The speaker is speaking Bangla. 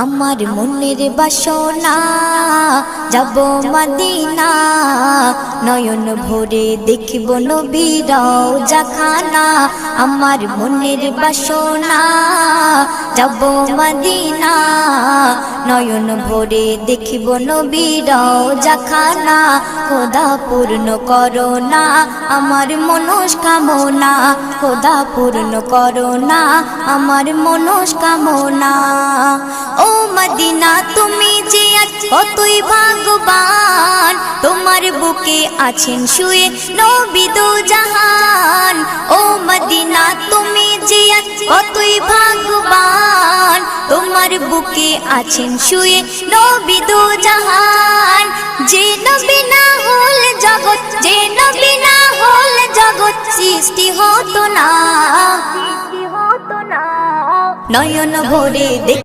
আমার মনের বাসনা যাব মদিনা, নয়ন ভরে দেখিব নবীর রওজা খানা। আমার মনের বাসনা যাব মদিনা, নয়ন ভরে দেখিব নবীর রওজা খানা। খোদা পূর্ণ করো না আমার মনস্কামনা, খোদা পূর্ণ করো না আমার মনস্কামনা। ও মদিনা তুমি যে কতই ভাগ্যবান, তোমার বুকে আছেন শুয়ে নবী দো জাহান। ও মদিনা তুমি যে কতই ভাগ্যবান, তোমার বুকে আছেন শুয়ে নবী দো জাহান। যে নবী না হল জগৎ, যে নবী না হল জগৎ সৃষ্টি হতো না। নয়ন ভরে